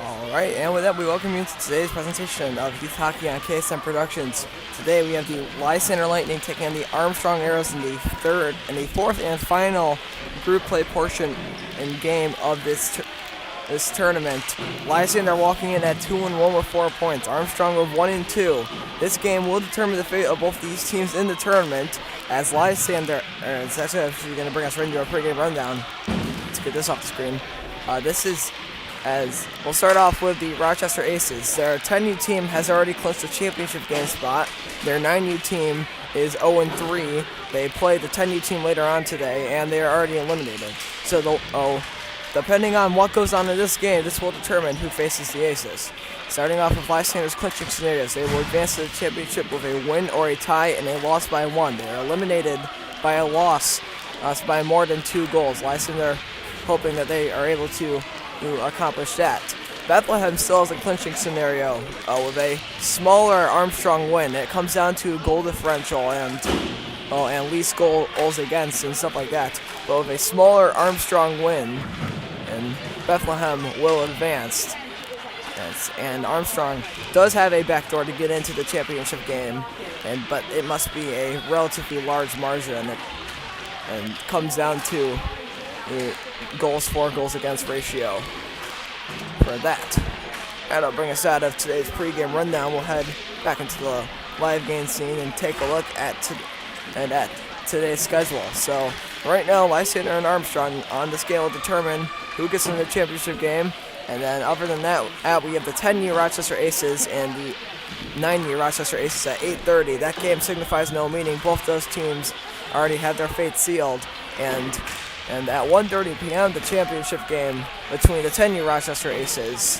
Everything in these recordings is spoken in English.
Alright, and with that, we welcome you to today's presentation of Youth Hockey on KSM Productions. Today we have the Lysander Lightning taking on the Armstrong Arrows in the fourth and final group play portion and game of this tournament. Lysander walking in at 2-1 with 4 points. Armstrong with 1-2. This game will determine the fate of both these teams in the tournament, as Lysander, it's actually going to bring us right into a pregame rundown. Let's get this off the screen. As we'll start off with the Rochester Aces. Their 10U team has already clinched the championship game spot. Their 9U team is 0-3. They play the 10U team later on today, and they are already eliminated. So depending on what goes on in this game, this will determine who faces the Aces. Starting off with Lysander's clinching scenarios, they will advance to the championship with a win or a tie and a loss by 1. They are eliminated by a loss by more than 2 goals. Lysander hoping that they are able to accomplish that. Bethlehem still has a clinching scenario with a smaller Armstrong win. It comes down to goal differential and least goals against and stuff like that. But with a smaller Armstrong win, and Bethlehem will advance. And Armstrong does have a backdoor to get into the championship game, but it must be a relatively large margin, and comes down to the goals for, goals against ratio for that. That'll bring us out of today's pregame rundown. We'll head back into the live game scene and take a look at today's schedule. So right now, Lysander and Armstrong on the scale will determine who gets in the championship game. And then other than that, we have the 10U Rochester Aces and the 9U Rochester Aces at 8:30. That game signifies no meaning. Both those teams already have their fate sealed. And at 1:30 p.m., the championship game between the 10U Rochester Aces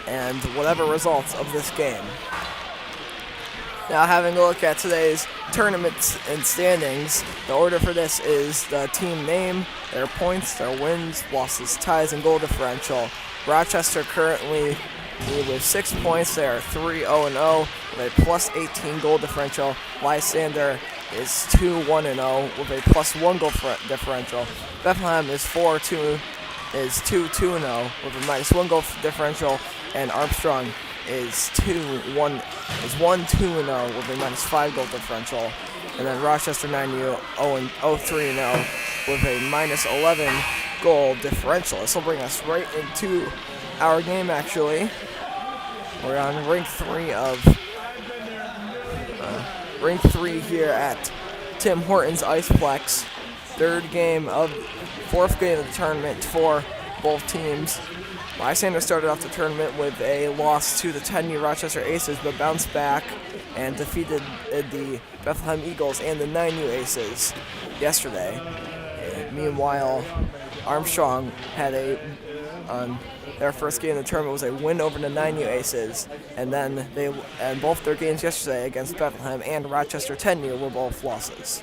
and whatever results of this game. Now, having a look at today's tournaments and standings, the order for this is the team name, their points, their wins, losses, ties, and goal differential. Rochester currently with 6 points. They are 3-0-0 with a plus 18 goal differential. Lysander is 2-1-0 with a plus 1 goal differential. Bethlehem is 2-2-0 with a minus 1 goal differential, and Armstrong is 1-2-0 with a minus 5 goal differential. And then Rochester 9U 0-3-0 with a minus 11 goal differential. This will bring us right into our game. Actually, we're on ring 3 here at Tim Horton's Iceplex. Fourth game of the tournament for both teams. Lysander started off the tournament with a loss to the 10U Rochester Aces, but bounced back and defeated the Bethlehem Eagles and the 9U Aces yesterday. And meanwhile, Armstrong had their first game of the tournament was a win over the 9U Aces, and then both their games yesterday against Bethlehem and Rochester 10U were both losses.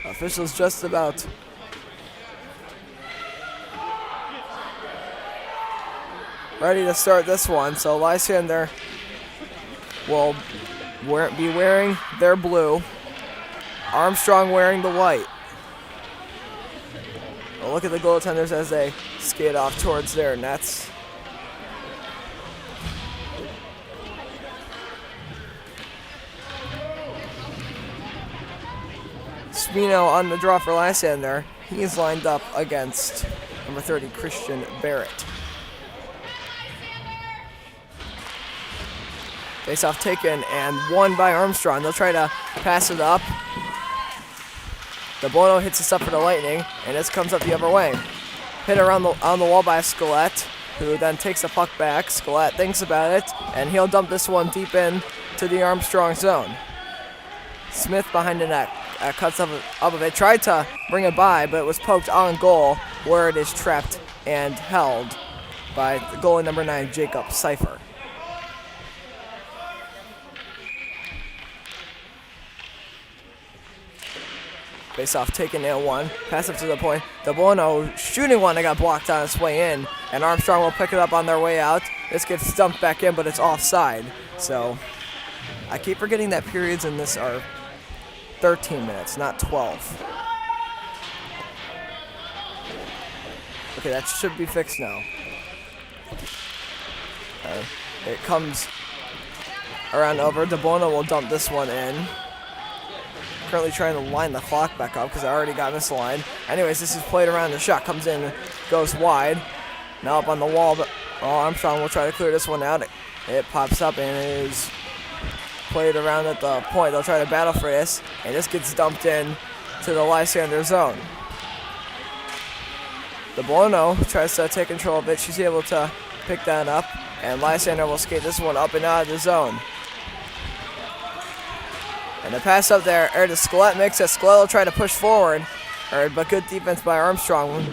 Officials just about ready to start this one, so Lysander will be wearing their blue, Armstrong wearing the white. Well, look at the goaltenders as they skate off towards their nets. Spino on the draw for Lysander. He's lined up against number 30, Christian Barrett. Face-off taken and won by Armstrong. They'll try to pass it up. The Bono hits this up for the Lightning, and this comes up the other way. Hit on the wall by Scalette, who then takes the puck back. Scalette thinks about it, and he'll dump this one deep in to the Armstrong zone. Smith behind the net. Cuts up of it. Tried to bring it by, but it was poked on goal, where it is trapped and held by the goalie number 9, Jacob Cipher. Face-off taken in 1. Pass up to the point. The Bono shooting one that got blocked on its way in, and Armstrong will pick it up on their way out. This gets dumped back in, but it's offside. So I keep forgetting that periods in this are 13 minutes, not 12. Okay, that should be fixed now. It comes around over. DeBona will dump this one in. Currently trying to line the clock back up because I already got misaligned. Anyways, this is played around. The shot comes in, goes wide. Now up on the wall, but Armstrong will try to clear this one out. It pops up and is played around at the point. They'll try to battle for this, and this gets dumped in to the Lysander zone. DeBona tries to take control of it. She's able to pick that up, and Lysander will skate this one up and out of the zone. And the pass up there, the Skillet makes it. Skillet will try to push forward, but good defense by Armstrong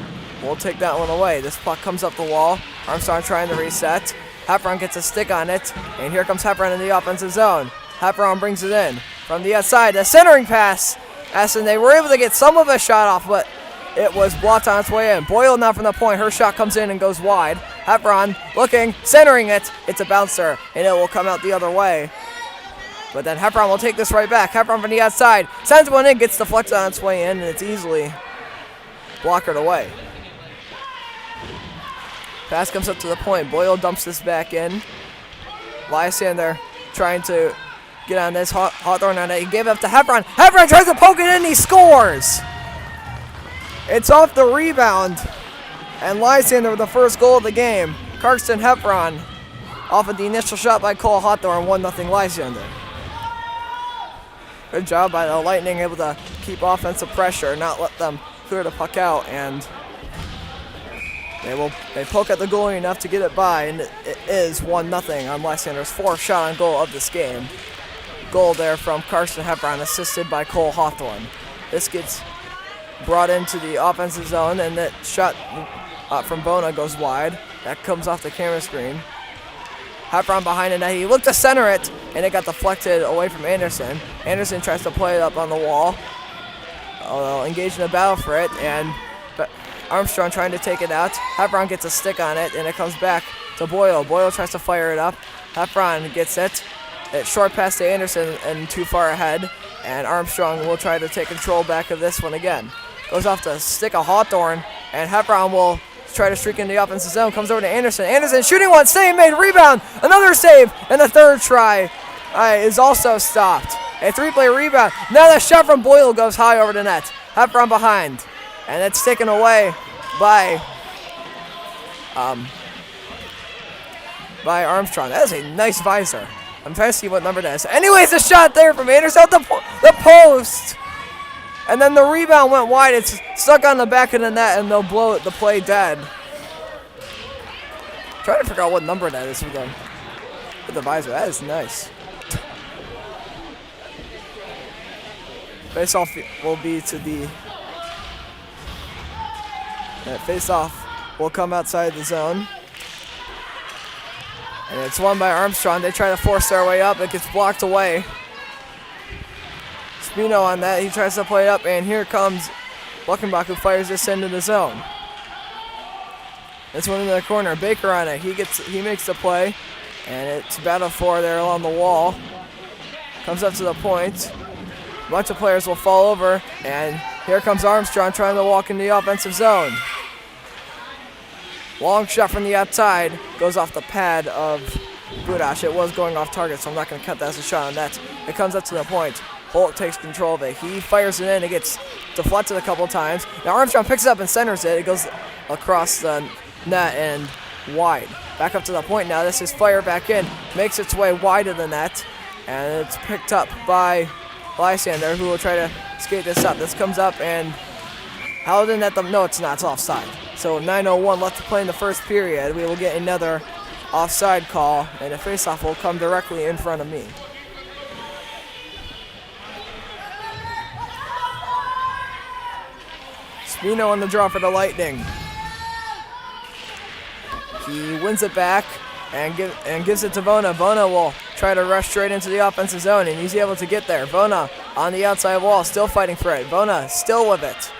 will take that one away. This puck comes up the wall. Armstrong trying to reset. Hepron gets a stick on it, and here comes Hepron in the offensive zone. Hepron brings it in from the outside. The centering pass, and they were able to get some of a shot off, but it was blocked on its way in. Boyle now from the point. Her shot comes in and goes wide. Hepron looking, centering it. It's a bouncer, and it will come out the other way. But then Hepron will take this right back. Hepron from the outside. Sends one in, gets deflected on its way in, and it's easily blockered away. Pass comes up to the point. Boyle dumps this back in. Lysander trying to get on this. Hawthorne on it. He gave it up to Hepron. Hepron tries to poke it in. He scores! It's off the rebound. And Lysander with the first goal of the game. Karsten Hepron off of the initial shot by Cole Hawthorne. 1-0 Lysander. Good job by the Lightning, able to keep offensive pressure, not let them clear the puck out, and they poke at the goalie enough to get it by, and it is 1-0 on Lysander's fourth shot on goal of this game. Goal there from Karsten Hepron, assisted by Cole Hawthorne. This gets brought into the offensive zone, and that shot from Bona goes wide. That comes off the camera screen. Hepron behind the net. He looked to center it, and it got deflected away from Anderson. Anderson tries to play it up on the wall. Engaged in a battle for it, and Armstrong trying to take it out. Hepron gets a stick on it, and it comes back to Boyle. Boyle tries to fire it up. Hepron gets it. It's short pass to Anderson and too far ahead, and Armstrong will try to take control back of this one again. Goes off the stick of Hawthorne, and Hepron will try to streak in the offensive zone. Comes over to Anderson. Anderson shooting one. Save made. Rebound. Another save. And the third try is also stopped. A three-play rebound. Now the shot from Boyle goes high over the net. Hepron behind. And it's taken away by Armstrong. That is a nice visor. I'm trying to see what number that is. Anyways, the shot there from Anderson at the post. And then the rebound went wide. It's stuck on the back of the net, and they'll blow the play dead. Trying to figure out what number that is with the visor. That is nice. Face-off will be to the... Face-off will come outside the zone. And it's won by Armstrong. They try to force their way up. It gets blocked away. Spino on that. He tries to play up, and here comes Luckenbach, who fires this into the zone. This one in the corner. Baker on it. He makes the play, and it's battle for there along the wall. Comes up to the point. A bunch of players will fall over, and here comes Armstrong trying to walk in the offensive zone. Long shot from the outside. Goes off the pad of Budash. It was going off target, so I'm not going to count that as a shot on that. It comes up to the point. Holt takes control of it. He fires it in. It gets deflected a couple times. Now Armstrong picks it up and centers it. It goes across the net and wide. Back up to the point now. This is fire back in. Makes its way wide of the net. And it's picked up by Lysander, who will try to skate this up. This comes up and held in at the... No, it's not. It's offside. So 9:01 left to play in the first period. We will get another offside call, and the faceoff will come directly in front of me. Spino on the draw for the Lightning. He wins it back and gives it to Bona. Bona will try to rush straight into the offensive zone, and he's able to get there. Bona on the outside wall, still fighting for it. Bona still with it.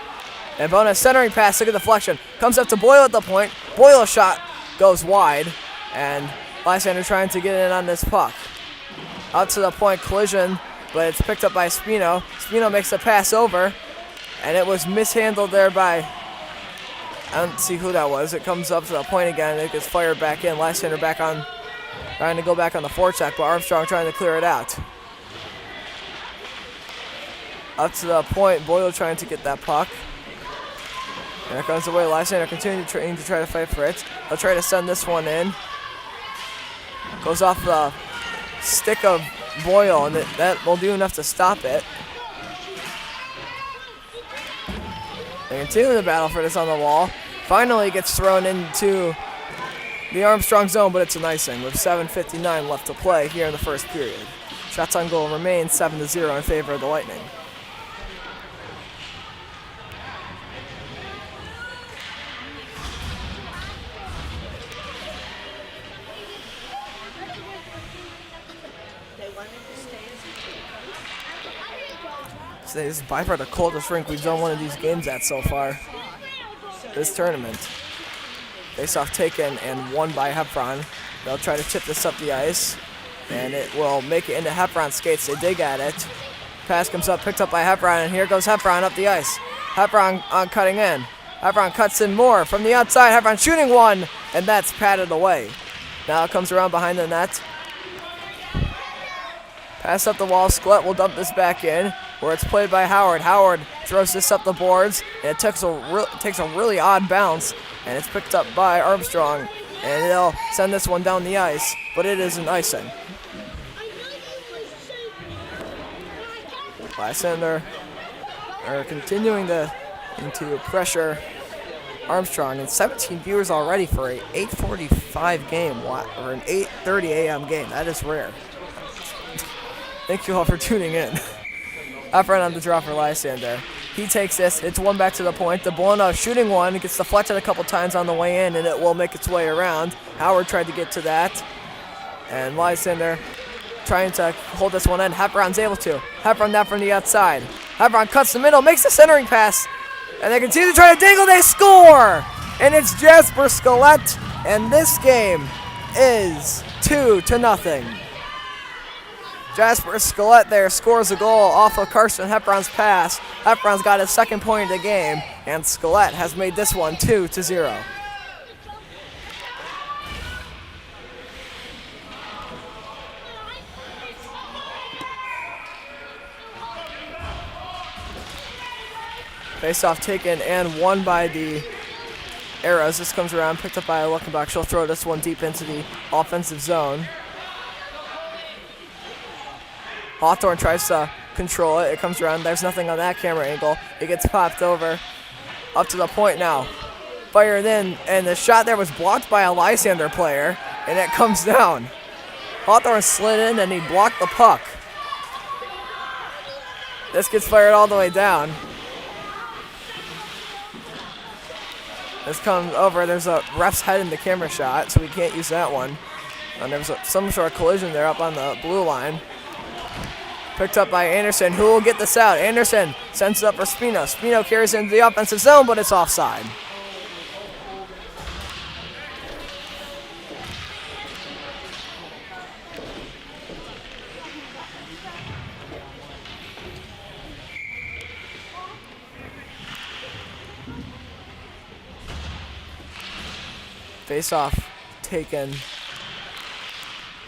And Bona centering pass, look at the deflection. Comes up to Boyle at the point. Boyle shot goes wide, and Lysander trying to get in on this puck. Out to the point, collision, but it's picked up by Spino. Spino makes the pass over, and it was mishandled there by I don't see who that was. It comes up to the point again. It gets fired back in. Lysander back on, trying to go back on the forecheck, but Armstrong trying to clear it out. Up to the point, Boyle trying to get that puck. And it comes away. Lysander continuing to try to fight for it. He'll try to send this one in. Goes off the stick of Boyle, and that will do enough to stop it. They continue the battle for this on the wall. Finally gets thrown into the Armstrong zone, but it's an icing with 7:59 left to play here in the first period. Shots on goal remain 7-0 in favor of the Lightning. This is by far the coldest rink we've done one of these games at so far this tournament. Face-off taken and won by Hepron. They'll try to chip this up the ice, and it will make it into Hepron's skates. They dig at it. Pass comes up, picked up by Hepron, and here goes Hepron up the ice. Hepron on cutting in. Hepron cuts in more from the outside. Hepron shooting one, and that's patted away. Now it comes around behind the net. Pass up the wall. Schlett will dump this back in, where it's played by Howard. Howard throws this up the boards, and it takes a really odd bounce, and it's picked up by Armstrong, and they'll send this one down the ice, but it is an icing. Lysander are continuing to pressure Armstrong, and 17 viewers already for a 8:45 game, or an 8:30 a.m. game. That is rare. Thank you all for tuning in. Up right on the draw for Lysander. He takes this. It's one back to the point. The Bologna shooting one. It gets deflected a couple times on the way in, and it will make its way around. Howard tried to get to that. And Lysander trying to hold this one in. Hepron's able to. Hepron down from the outside. Hepron cuts the middle, makes the centering pass. And they continue to try to dangle. They score! And it's Jasper Schlett. And this game is 2-0. Jasper Schlett there scores a goal off of Carson Hepron's pass. Hepron's got his second point of the game, and Schlett has made this one 2-0. Face-off taken and won by the Arrows. This comes around, picked up by Luckenbach. She'll throw this one deep into the offensive zone. Hawthorne tries to control it. It comes around. There's nothing on that camera angle. It gets popped over. Up to the point now. Fired in, and the shot there was blocked by a Lysander player, and it comes down. Hawthorne slid in, and he blocked the puck. This gets fired all the way down. This comes over. There's a ref's head in the camera shot, so we can't use that one. And there's some sort of collision there up on the blue line. Picked up by Anderson, who will get this out. Anderson sends it up for Spino. Spino carries it into the offensive zone, but it's offside. Face-off taken,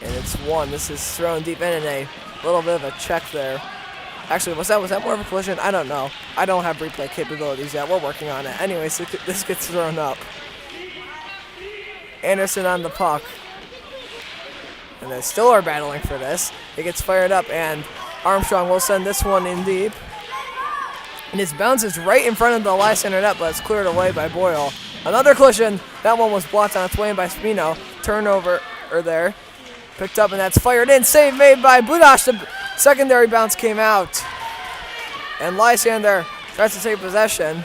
and it's won. This is thrown deep in, and a little bit of a check there. Actually, was that more of a collision? I don't know. I don't have replay capabilities yet. We're working on it. Anyways, this gets thrown up. Anderson on the puck. And they still are battling for this. It gets fired up, and Armstrong will send this one in deep. And it bounces right in front of the Lysander net, but it's cleared away by Boyle. Another collision. That one was blocked on its way in by Spino. Turnover there. Picked up, and that's fired in. Save made by Budash. The secondary bounce came out. And Lysander tries to take possession.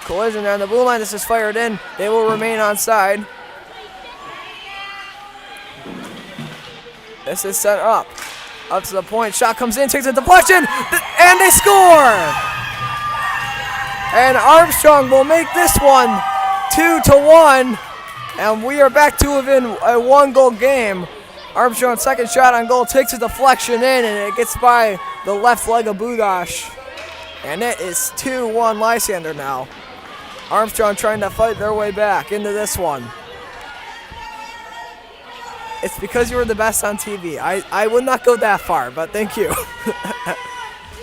Collision there on the blue line. This is fired in. They will remain onside. This is set up. Up to the point. Shot comes in, takes a deflection, and they score! And Armstrong will make this one 2-1. And we are back to within a one-goal game. Armstrong's second shot on goal takes a deflection in, and it gets by the left leg of Budash. And it is 2-1 Lysander now. Armstrong trying to fight their way back into this one. It's because you were the best on TV. I would not go that far, but thank you.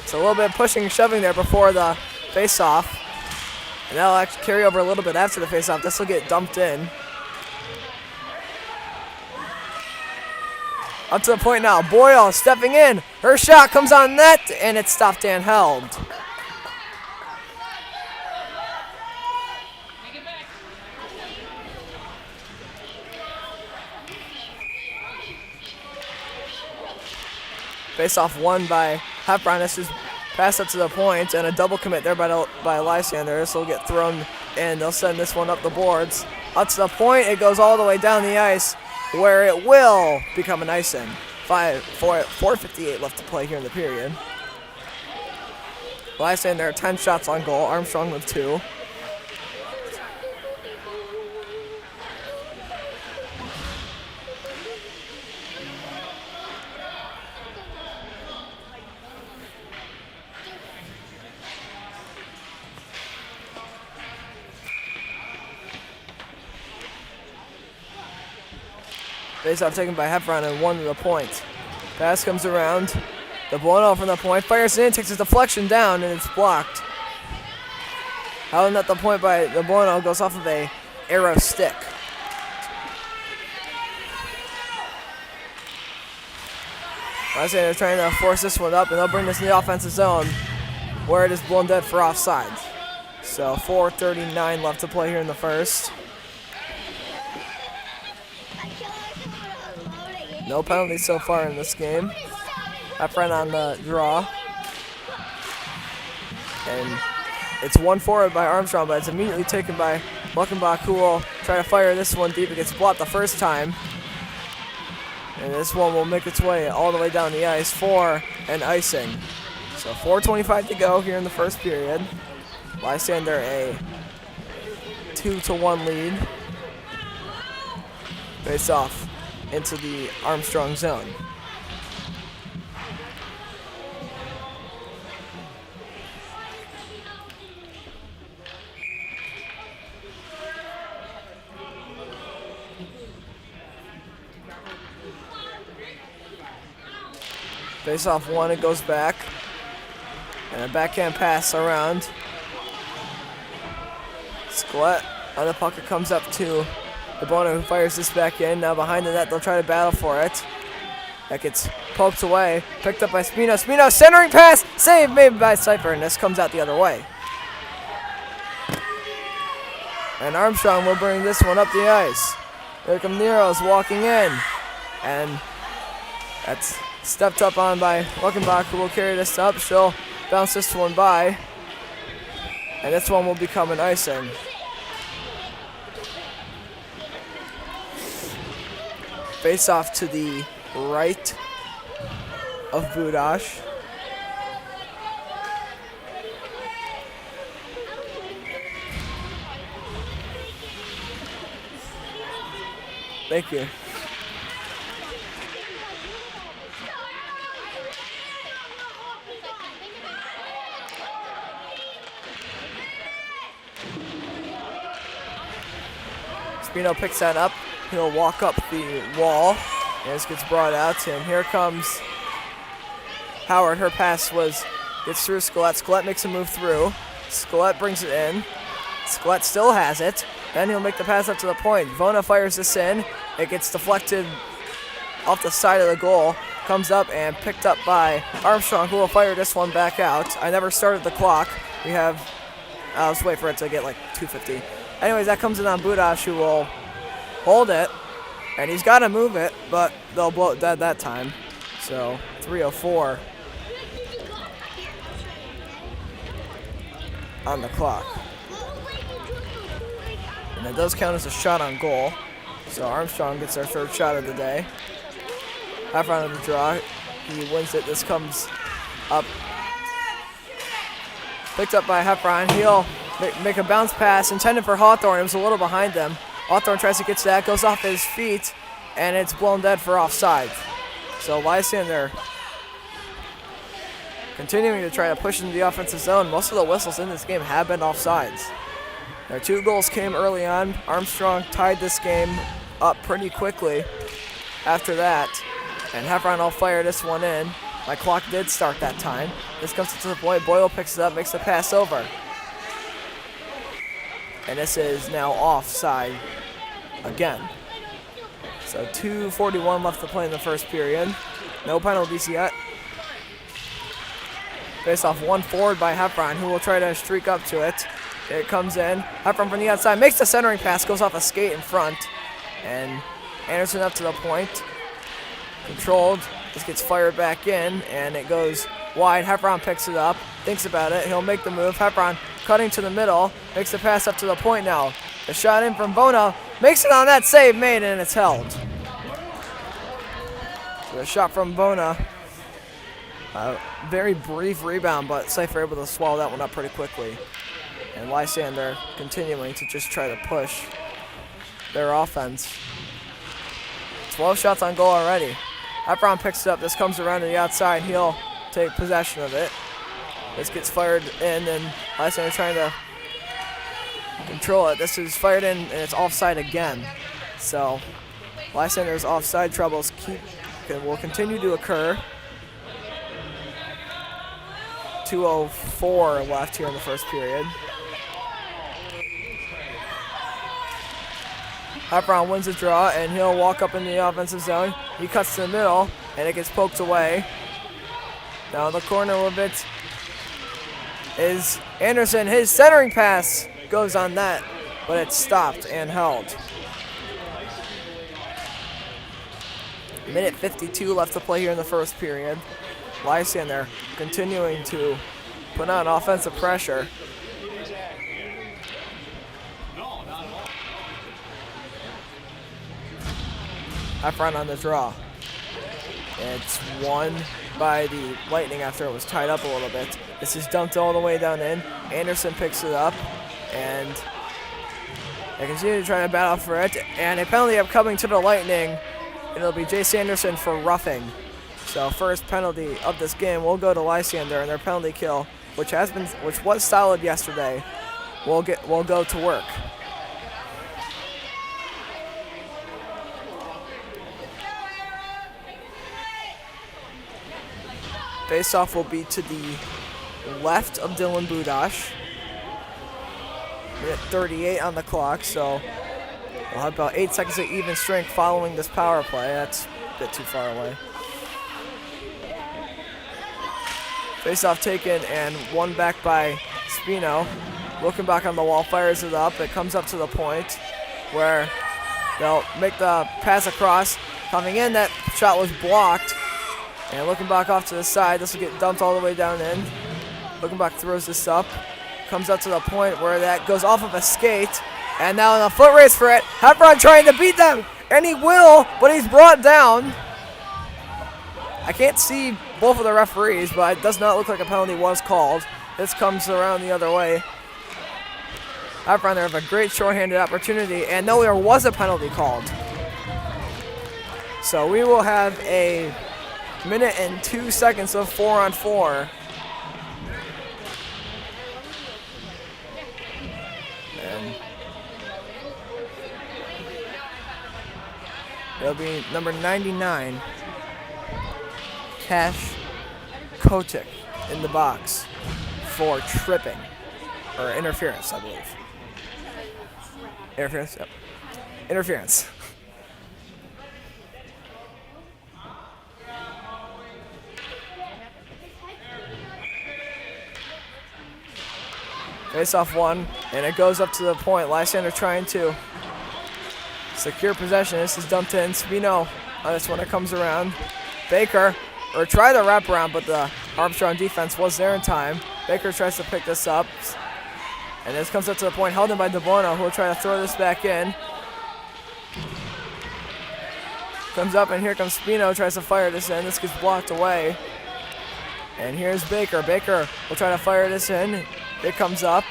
So a little bit of pushing and shoving there before the face-off. And that'll actually carry over a little bit after the face-off. This will get dumped in. Up to the point now. Boyle stepping in. Her shot comes on net, and it's stopped and held. Face-off won by Heffron. This is pass up to the point, and a double commit there by Lysander. This will get thrown in. They'll send this one up the boards. Up to the point, it goes all the way down the ice, where it will become an icing. 4:58 left to play here in the period. Lysander 10 shots on goal. Armstrong with 2. Face-off taken by Heffron and 1 to the point. Pass comes around. The Buono from the point. Fires it in, takes his deflection down, and it's blocked. Held at the point by the Buono, goes off of a arrow stick. Lysander trying to force this one up, and they'll bring this in the offensive zone, where it is blown dead for offside. So 4:39 left to play here in the first. No penalties so far in this game. Heffron on the draw. And it's 1 forward by Armstrong, but it's immediately taken by Luckenbach, who will try to fire this one deep. It gets blocked the first time. And this one will make its way all the way down the ice for an icing. So 4:25 to go here in the first period. Lysander a 2-1 lead. Face off into the Armstrong zone. Face off 1, it goes back. And a backhand pass around. Squat on the puck, it comes up to the Bono, who fires this back in. Now behind the net, they'll try to battle for it. That gets poked away. Picked up by Spino. Spino, centering pass! Save made by Cypher, and this comes out the other way. And Armstrong will bring this one up the ice. Here come Nero's walking in. And that's stepped up on by Luckenbach, who will carry this up. She'll bounce this one by. And this one will become an icing. Face off to the right of Budash. Thank you. Spino picks that up. He'll walk up the wall. And this gets brought out to him. Here comes Howard. Her pass gets through Scalette. Scalette makes a move through. Scalette brings it in. Scalette still has it. Then he'll make the pass up to the point. Vona fires this in. It gets deflected off the side of the goal. Comes up and picked up by Armstrong, who will fire this one back out. I never started the clock. We have, let's wait for it to get like 2:50. Anyways, that comes in on Budash, who will hold it, and he's got to move it, but they'll blow it dead that time. So 3:04 on the clock. And that does count as a shot on goal. So Armstrong gets their 3rd shot of the day. Heffron of the draw. He wins it. This comes up. Picked up by Heffron. He'll make a bounce pass intended for Hawthorne. It was a little behind them. Hawthorne tries to get to that, goes off his feet, and it's blown dead for offside. So Lysander continuing to try to push into the offensive zone. Most of the whistles in this game have been offsides. Their 2 goals came early on. Armstrong tied this game up pretty quickly after that. And Heffron will fire this one in. My clock did start that time. This comes to the point. Boyle picks it up, makes the pass over. And this is now offside again. So 2:41 left to play in the first period. No penalties yet. Face off one forward by Heffron, who will try to streak up to it. It comes in. Heffron from the outside makes the centering pass, goes off a skate in front. And Anderson up to the point. Controlled. This gets fired back in, and it goes wide. Heffron picks it up, thinks about it. He'll make the move. Heffron cutting to the middle, makes the pass up to the point now. The shot in from Bona, makes it on that save made, and it's held. So the shot from Bona, very brief rebound, but Cypher able to swallow that one up pretty quickly. And Lysander continuing to just try to push their offense. 12 shots on goal already. Heffron picks it up. This comes around to the outside. He'll take possession of it. This gets fired in, and Lysander trying to control it. This is fired in, and it's offside again. So Lysander's offside troubles will continue to occur. 2:04 left here in the first period. Heffron wins the draw, and he'll walk up in the offensive zone. He cuts to the middle, and it gets poked away. Now in the corner a little bit is Anderson. His centering pass goes on that, but it's stopped and held. Minute 52 left to play here in the first period. Lysander continuing to put on offensive pressure. Heffron on the draw. It's won by the Lightning after it was tied up a little bit. This is dumped all the way down in. Anderson picks it up, and they continue to try to battle for it. And a penalty upcoming to the Lightning. It'll be Jay Sanderson for roughing. So first penalty of this game will go to Lysander, and their penalty kill, which was solid yesterday, will go to work. Face-off will be to the left of Dylan Budash. Minute 38 on the clock, so we'll have about 8 seconds of even strength following this power play. That's a bit too far away. Face-off taken and won back by Spino. Looking back on the wall, fires it up. It comes up to the point where they'll make the pass across. Coming in, that shot was blocked. And looking back off to the side, this will get dumped all the way down in. Looking back throws this up. Comes up to the point where that goes off of a skate. And now in a foot race for it. Heffron trying to beat them. And he will, but he's brought down. I can't see both of the referees, but it does not look like a penalty was called. This comes around the other way. Heffron there have a great shorthanded opportunity. And no, there was a penalty called. So we will have a minute and 2 seconds of 4-on-4. And it'll be number 99, Cash Kotick, in the box for tripping, or interference, I believe. Interference? Yep. Interference. Face off one, and it goes up to the point. Lysander trying to secure possession. This is dumped in. Spino on this one. It comes around. Baker, or try the wraparound, but the Armstrong defense was there in time. Baker tries to pick this up. And this comes up to the point, held in by DeBorno, who will try to throw this back in. Comes up, and here comes Spino, tries to fire this in. This gets blocked away. And here's Baker. Baker will try to fire this in. It comes up,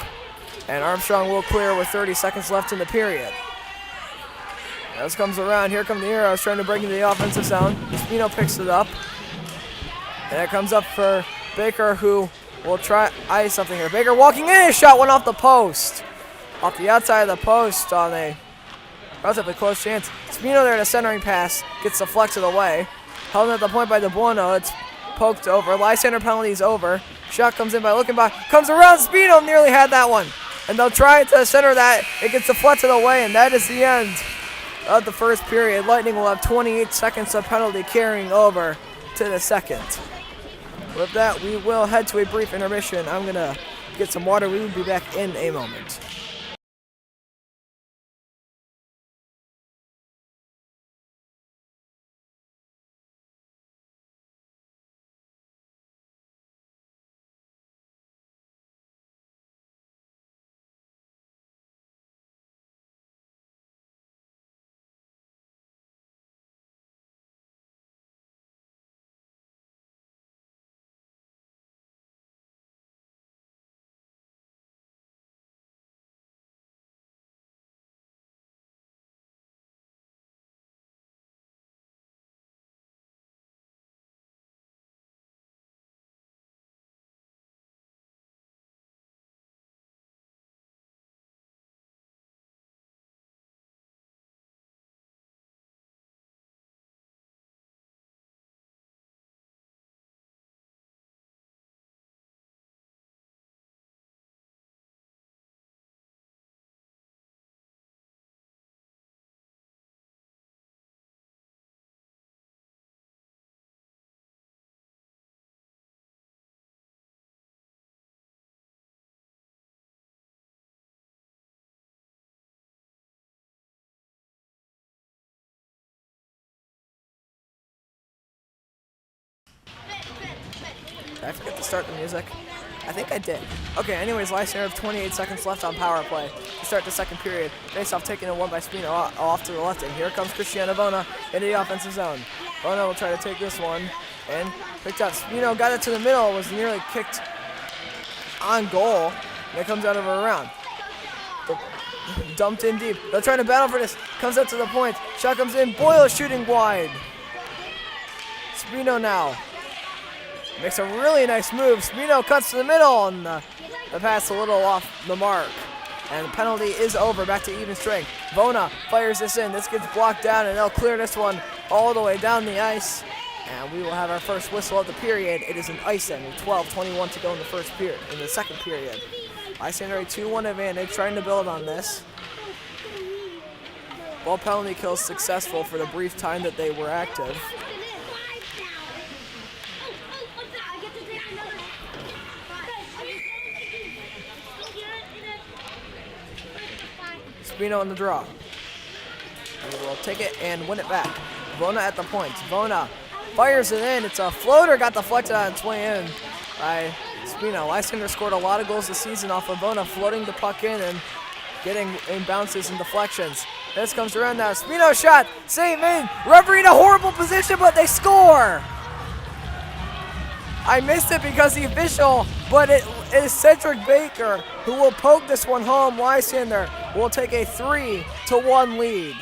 and Armstrong will clear with 30 seconds left in the period. As comes around, here come the Arrows trying to break into the offensive zone. Spino picks it up, and it comes up for Baker, who will try ice something here. Baker walking in, his shot went off the post. Off the outside of the post on a relatively close chance. Spino there to centering pass. Gets deflected away. Held at the point by De Buono. It's poked over. Lysander penalty's over. Shot comes in by looking back. Comes around. Spino nearly had that one. And they'll try to center that. It gets deflected away, and that is the end of the first period. Lightning will have 28 seconds of penalty carrying over to the second. With that, we will head to a brief intermission. I'm going to get some water. We will be back in a moment. Did I forget to start the music? I think I did. Okay, anyways, Lysander have 28 seconds left on power play to start the second period. Face-off taking a one by Spino off to the left, and here comes Cristiano Bona into the offensive zone. Bona will try to take this one, and picked up. Spino got it to the middle, was nearly kicked on goal, and it comes out of a round. Dumped in deep. They're trying to battle for this. Comes up to the point. Shot comes in. Boyle shooting wide. Spino now. Makes a really nice move. Spino cuts to the middle, and the pass a little off the mark. And the penalty is over. Back to even strength. Bona fires this in. This gets blocked down, and they'll clear this one all the way down the ice. And we will have our first whistle of the period. It is an icing with 12:21 to go in the first period, in the second period. Lysander a 2-1 advantage, trying to build on this. Ball penalty kill successful for the brief time that they were active. Spino on the draw. And he will take it and win it back. Bona at the point. Bona fires it in. It's a floater. Got deflected on its way in by Spino. Lysander scored a lot of goals this season off of Bona floating the puck in and getting in bounces and deflections. This comes around now. Spino shot. Save in. Referee in a horrible position, but they score. I missed it because the official, but it is Cedric Baker who will poke this one home. Lysander will take a 3-1 lead.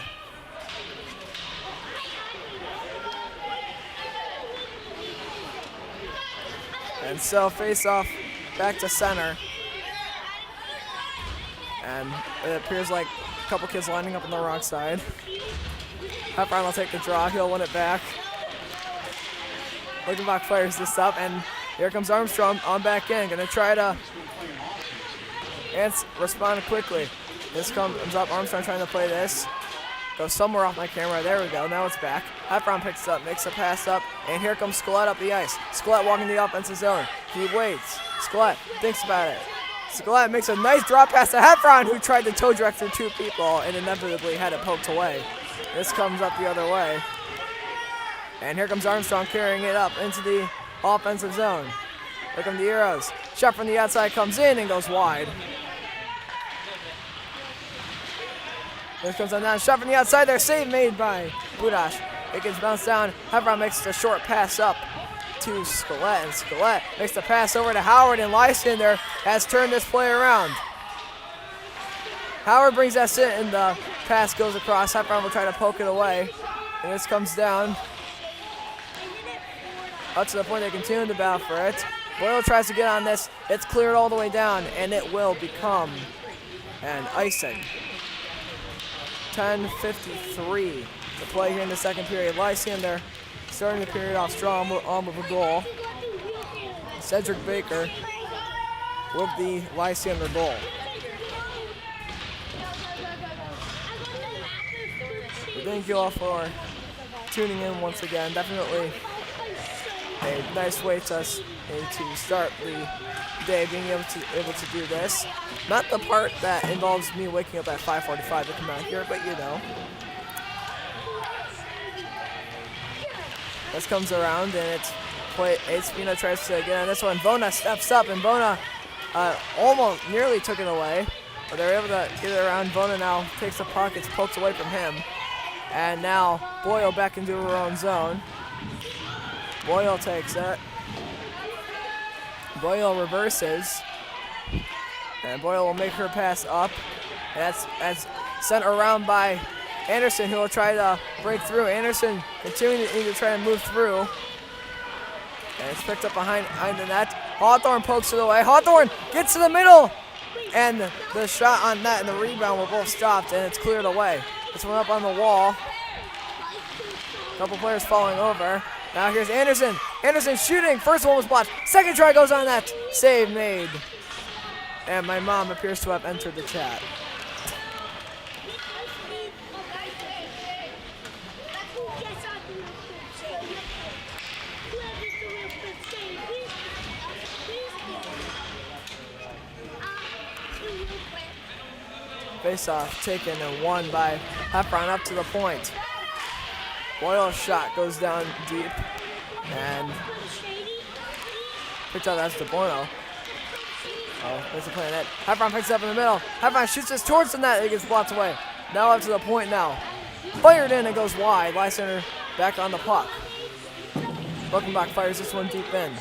And so face off back to center. And it appears like a couple kids lining up on the wrong side. Hepburn will take the draw. He'll win it back. Wickenbach fires this up, and here comes Armstrong on back in. Gonna try to respond quickly. This comes up. Armstrong trying to play this. Goes somewhere off my camera. There we go. Now it's back. Hepburn picks it up, makes a pass up, and here comes Scalette up the ice. Scalette walking the offensive zone. He waits. Scalette thinks about it. Scalette makes a nice drop pass to Hepburn, who tried to toe direct through two people and inevitably had it poked away. This comes up the other way. And here comes Armstrong carrying it up into the offensive zone. Here come the Arrows. Shot from the outside comes in and goes wide. This comes on down. Shot from the outside there. Save made by Budash. It gets bounced down. Hepburn makes a short pass up to Scalette. And Scalette makes the pass over to Howard. And Lysander has turned this play around. Howard brings that in and the pass goes across. Hepburn will try to poke it away. And this comes down. Up to the point they continue to battle for it. Boyle tries to get on this. It's cleared all the way down, and it will become and icing. 10:53 to play here in the second period. Lysander starting the period off strong on with a goal. Cedric Baker with the Lysander goal. Thank you all for tuning in once again. Definitely a nice way to start the day, being able to do this. Not the part that involves me waking up at 5:45 to come out here, but you know. This comes around and Spino tries to get on this one. Bona steps up and Bona almost nearly took it away, but they're able to get it around. Bona now takes the puck, it's poked away from him. And now Boyle back into her own zone. Boyle takes it. Boyle reverses. And Boyle will make her pass up. And that's sent around by Anderson, who will try to break through. Anderson continuing to try to move through. And it's picked up behind the net. Hawthorne pokes it away. Hawthorne gets to the middle. And the shot on net and the rebound were both stopped, and it's cleared away. This one up on the wall. A couple players falling over. Now here's Anderson. Anderson shooting. First one was blocked. Second try goes on net. Save made. And my mom appears to have entered the chat. Face-off taken and won by Heffron up to the point. Boyle's shot goes down deep and picked up. That's De Bono. Oh, there's the play on net. Heffron picks it up in the middle. Heffron shoots this towards the net. It gets blocked away. Now up to the point now. Fired in and goes wide. Lysander back on the puck. Buckenbach fires this one deep in.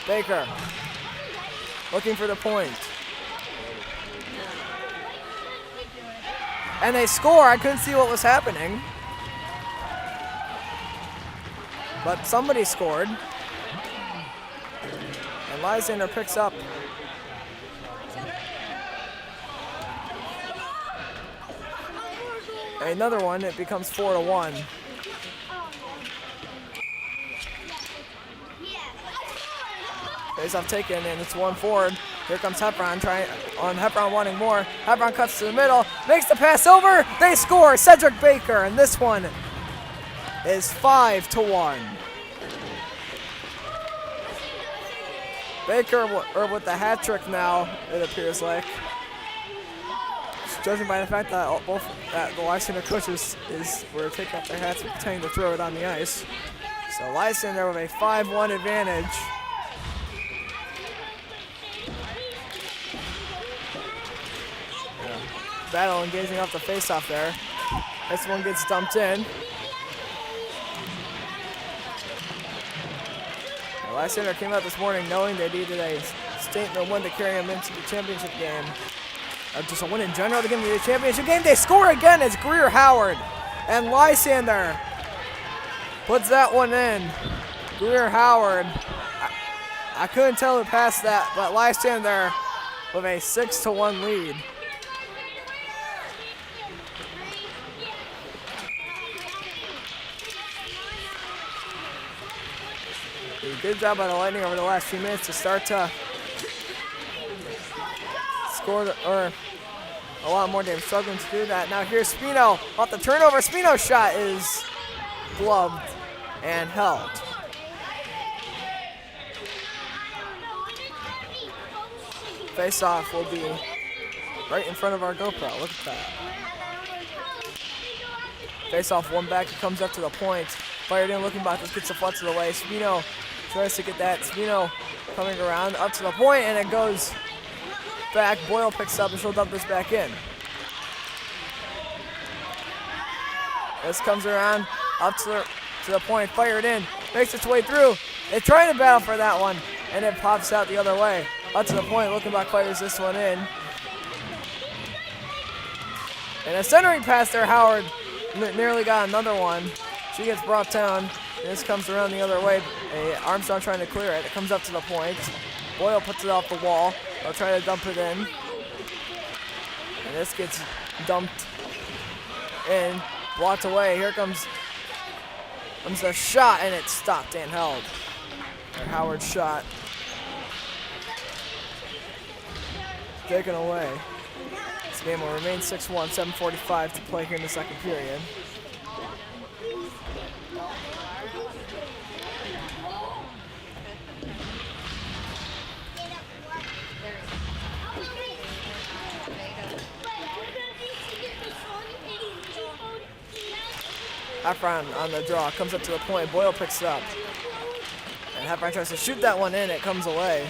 Baker looking for the point. And they score. I couldn't see what was happening. But somebody scored. And Lysander picks up. Another one. It becomes 4-1. Face-off taken, and it's one forward. Here comes Heffron, Heffron wanting more. Heffron cuts to the middle, makes the pass over. They score, Cedric Baker, and this one is 5-1. Baker with the hat trick now, it appears like. Judging by the fact that the Lysander coaches were taking off their hats and pretending to throw it on the ice. So Lysander with a 5-1 advantage. Battle engaging off the face-off there. This one gets dumped in. Lysander came out this morning knowing they needed a statement win to carry them into the championship game. Just a win in general to get into the championship game. They score again as Greer Howard. And Lysander puts that one in. Greer Howard. I couldn't tell who passed that, but Lysander with a 6-1 lead. Good job by the Lightning over the last few minutes to start to score or a lot more. They're struggling to do that. Now here's Spino off the turnover. Spino's shot is gloved and held. Face-off will be right in front of our GoPro. Look at that. Face-off one back. It comes up to the point. Fired in, looking back. This gets the foot to the way. Spino tries to get that. Spino coming around up to the point, and it goes back. Boyle picks up, and she'll dump this back in. This comes around up to the point. Fired in, makes its way through. They're trying to battle for that one, and it pops out the other way. Up to the point. Looking back fires this one in. And a centering pass there. Howard nearly got another one. She gets brought down. This comes around the other way. Armstrong trying to clear it. It comes up to the point. Boyle puts it off the wall. They'll try to dump it in. And this gets dumped in, blocked away. Here comes the shot, and it's stopped and held. Or Howard's shot. Taken away. This game will remain 6-1, 7:45 to play here in the second period. Heffron on the draw, comes up to the point. Boyle picks it up. And Heffron tries to shoot that one in, it comes away.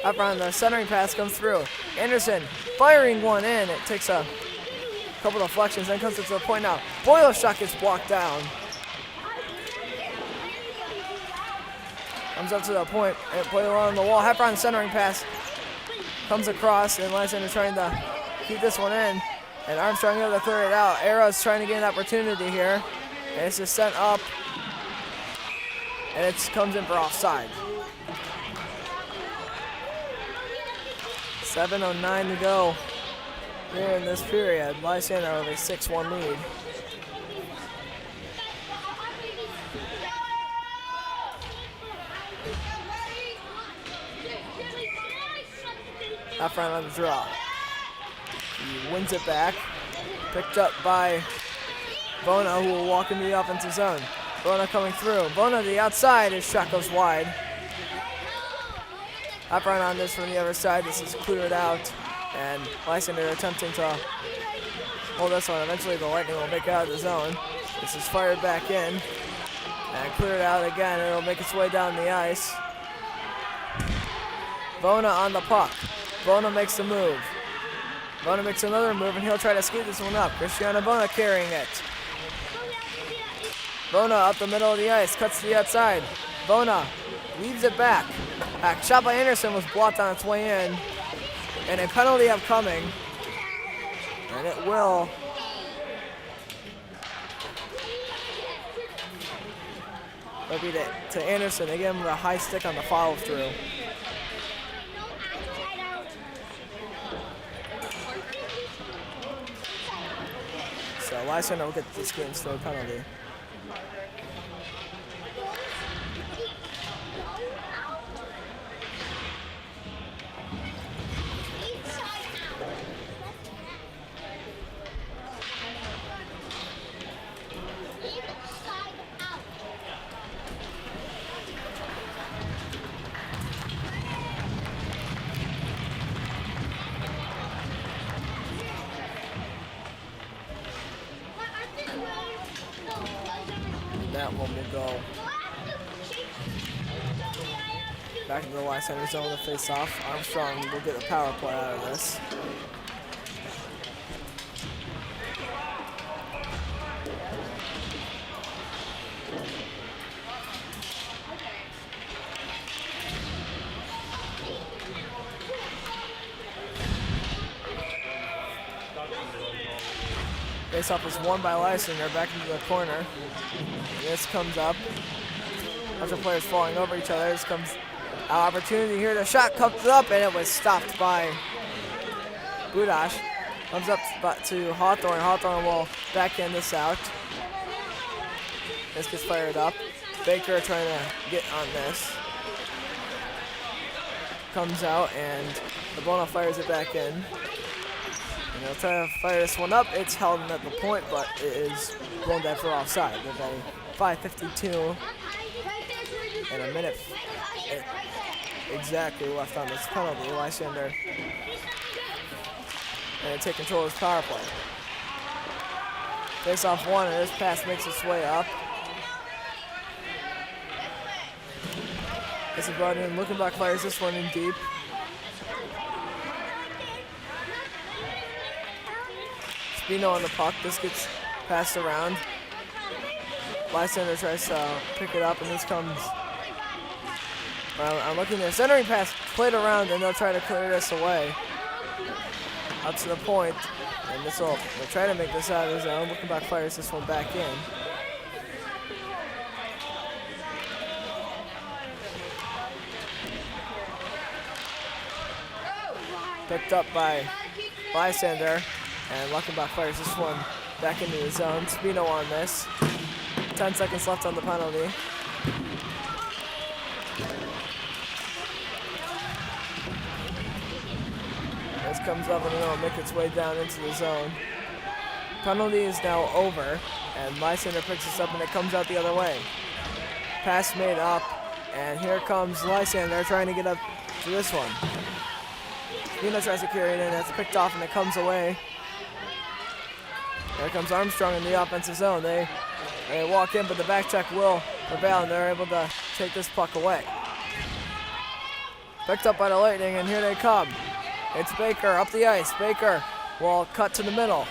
Heffron, the centering pass comes through. Anderson firing one in, it takes a couple deflections, then comes up to the point now. Boyle's shot gets blocked down. Comes up to the point, and Boyle on the wall. Heffron centering pass comes across, and Lysander trying to keep this one in. And Armstrong able to clear it out. Arrow's trying to get an opportunity here. And it's just sent up. And it comes in for offside. 7:09 to go here in this period. Lysander with a 6-1 lead. Up front on the draw. He wins it back. Picked up by Bona, who will walk into the offensive zone. Bona coming through. Bona to the outside. His shot goes wide. Up front on this from the other side. This is cleared out. And Lysander attempting to hold this one. Eventually the Lightning will make it out of the zone. This is fired back in. And cleared out again. It'll make its way down the ice. Bona on the puck. Bona makes the move. Bona makes another move, and he'll try to skate this one up. Cristiano Bona carrying it. Bona up the middle of the ice, cuts to the outside. Bona leaves it back. Shot by Anderson was blocked on its way in. And a penalty upcoming. And it will be to Anderson. They give him the high stick on the follow through. So Lysander will get this game's third penalty. That one will go back into the Lysander zone to face off. Armstrong will get a power play out of this. Face-off is won by Lysander, back into the corner. This comes up. A bunch of players falling over each other. This comes an opportunity here. The shot comes up, and it was stopped by Budash. Comes up to Hawthorne. Hawthorne will backhand this out. This gets fired up. Baker trying to get on this. Comes out, and the Bona fires it back in. And they'll try to fire this one up. It's held in at the point, but it is blown down for offside. With a 5:52 and a minute exactly left on this penalty. Lysander and take control of his power play. Face off one, and this pass makes its way up. This is brought in. Looking back fires this one in deep. Spino on the puck. This gets passed around. Lysander tries to pick it up, and this comes. I'm looking there. Centering pass played around, and they'll try to clear this away. Up to the point, and they'll try to make this out of the zone. Looking back fires this one back in. Picked up by Lysander, and Luckenbach fires this one back into the zone. Spino on this. 10 seconds left on the penalty. This comes up and it'll make its way down into the zone. Penalty is now over, and Lysander picks this up and it comes out the other way. Pass made up, and here comes Lysander trying to get up to this one. Spino tries to carry it in, that's picked off and it comes away. There comes Armstrong in the offensive zone. They walk in, but the back check will prevail, and they're able to take this puck away. Picked up by the Lightning, and here they come. It's Baker up the ice. Baker will cut to the middle.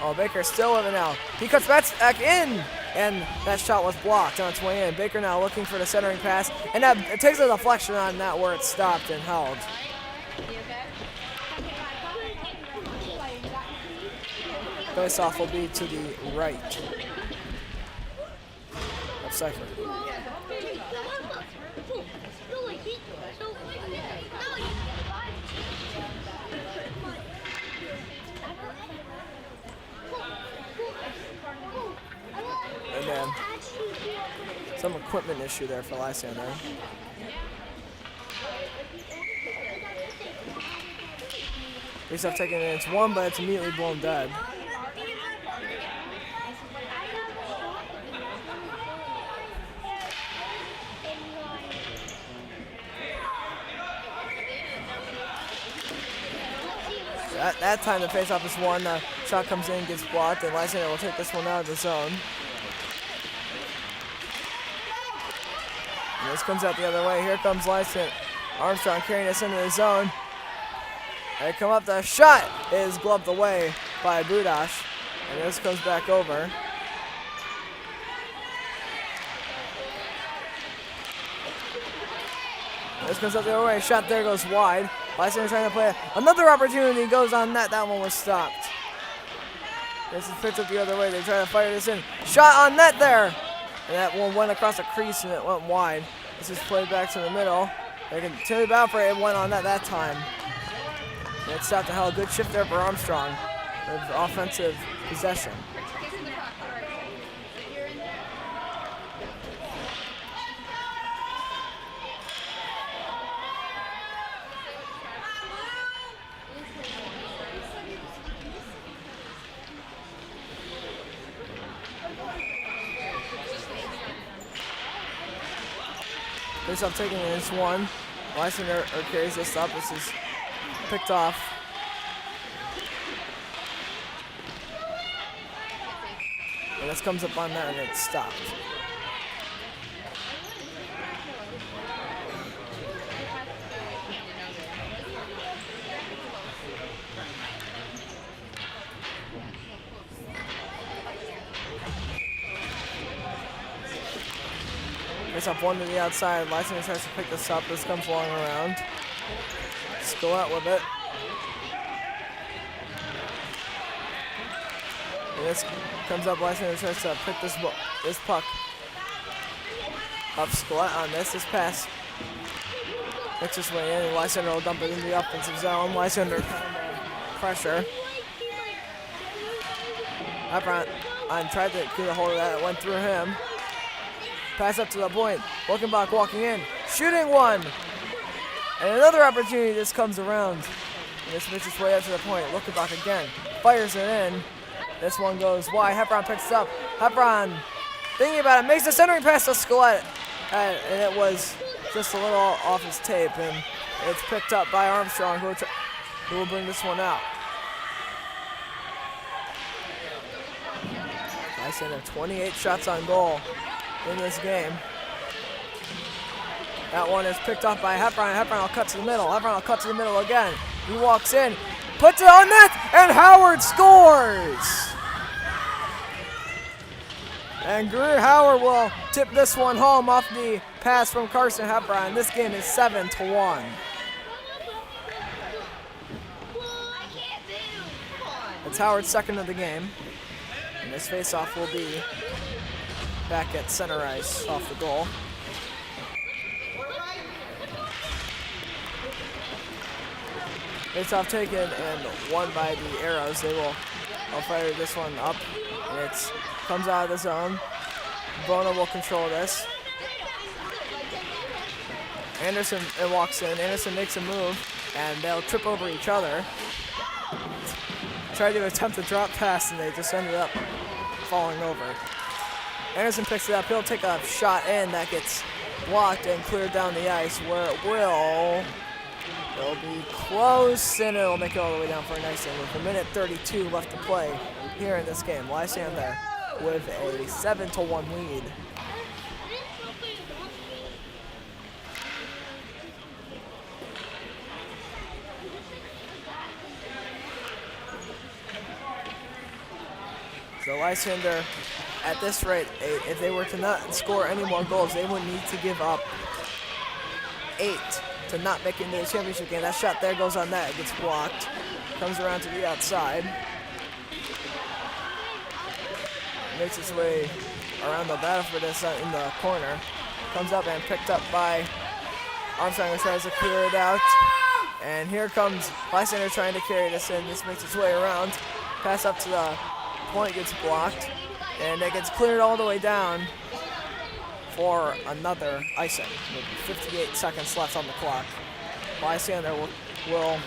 Oh, Baker's still with it now. He cuts back in, and that shot was blocked on its way in. Baker now looking for the centering pass, and it takes a deflection on that where it stopped and held. Face-off will be to the right of Cypher. And then some equipment issue there for Lysander. Face-off taken in, it's one, but it's immediately blown dead. That time the face-off is won. The shot comes in, gets blocked, and Lysander will take this one out of the zone. And this comes out the other way. Here comes Lysander. Armstrong carrying this into the zone. They come up, the shot is gloved away by Budash. And this comes back over. This comes up the other way. Shot there goes wide. Lysander trying to play it. Another opportunity goes on net. That one was stopped. This is picked up the other way. They try to fire this in. Shot on net there. And that one went across the crease and it went wide. This is played back to the middle. They continue to battle for it. It went on net that time. And it stopped the hell. Good shift there for Armstrong with offensive possession. Face-off taking it, it's one. Lysander carries this up. This is picked off. And this comes up on that and it's stopped. Face up one to the outside. Lysander tries to pick this up. This comes long around. Just go out with it. And this comes up. Lysander tries to pick this puck up. Squat on this. This pass makes its way in. And Lysander will dump it into the offensive zone. Lysander pressure. Armstrong tried to get a hold of that. It went through him. Pass up to the point. Luckenbach walking in. Shooting one. And another opportunity just comes around. And this makes its way up to the point. Luckenbach again. Fires it in. This one goes wide. Hepron picks it up. Hepron, thinking about it, makes the centering pass to Scalette. And it was just a little off his tape. And it's picked up by Armstrong, who will bring this one out. Lysander, 28 shots on goal in this game. That one is picked up by Hepron. Hepron will cut to the middle. Hepron will cut to the middle again. He walks in, puts it on net, and Howard scores! And Greer Howard will tip this one home off the pass from Carson Hepron. This game is 7-1. It's Howard's second of the game. And this face-off will be back at center ice off the goal. Face-off taken and won by the Arrows. They'll fire this one up, and it comes out of the zone. Bona will control this. Anderson walks in. Anderson makes a move, and they'll trip over each other. Tried to attempt a drop pass, and they just ended up falling over. Anderson picks it up. He'll take a shot in that gets blocked and cleared down the ice, where it'll be close, and it'll make it all the way down for an icing with 1:32 left to play here in this game. Lysander with a 7-1 lead. So Lysander, at this rate, if they were to not score any more goals, they would need to give up 8 to not make it into the championship game. That shot there goes on net. It gets blocked. Comes around to the outside. Makes its way around the battle for this in the corner. Comes up and picked up by Armstrong, who tries to clear it out. And here comes Lysander trying to carry this in. This makes its way around. Pass up to the point, gets blocked. And it gets cleared all the way down for another icing with 58 seconds left on the clock. Lysander will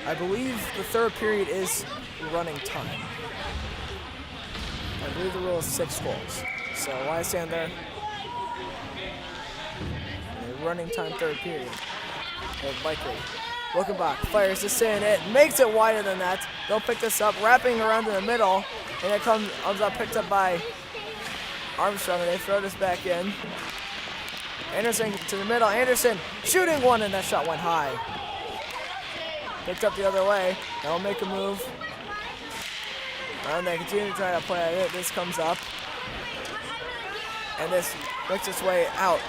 I believe the third period is running time. I believe the rule is 6 goals. So Lysander, a running time third period. Likely. Looking back, fires this in. It makes it wider than that. They'll pick this up, wrapping around in the middle, and it comes up picked up by Armstrong, and they throw this back in. Anderson to the middle. Anderson shooting one, and that shot went high. Picked up the other way. They'll make a move. And they continue to try to play at it. This comes up. And this makes its way out.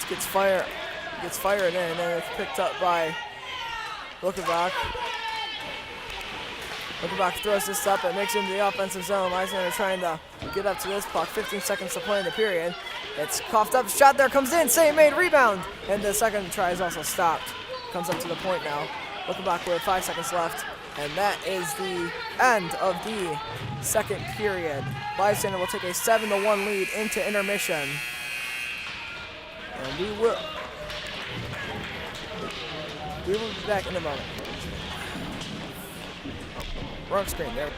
It gets fired in, and then it's picked up by Lookenbach. Lookenbach throws this up. It makes it into the offensive zone. Lysander trying to get up to this puck. 15 seconds to play in the period. It's coughed up. Shot there comes in. Save made. Rebound. And the second try is also stopped. Comes up to the point now. Lookenbach with 5 seconds left. And that is the end of the second period. Lysander will take a 7-1 lead into intermission. And we will be back in a moment. Wrong screen there.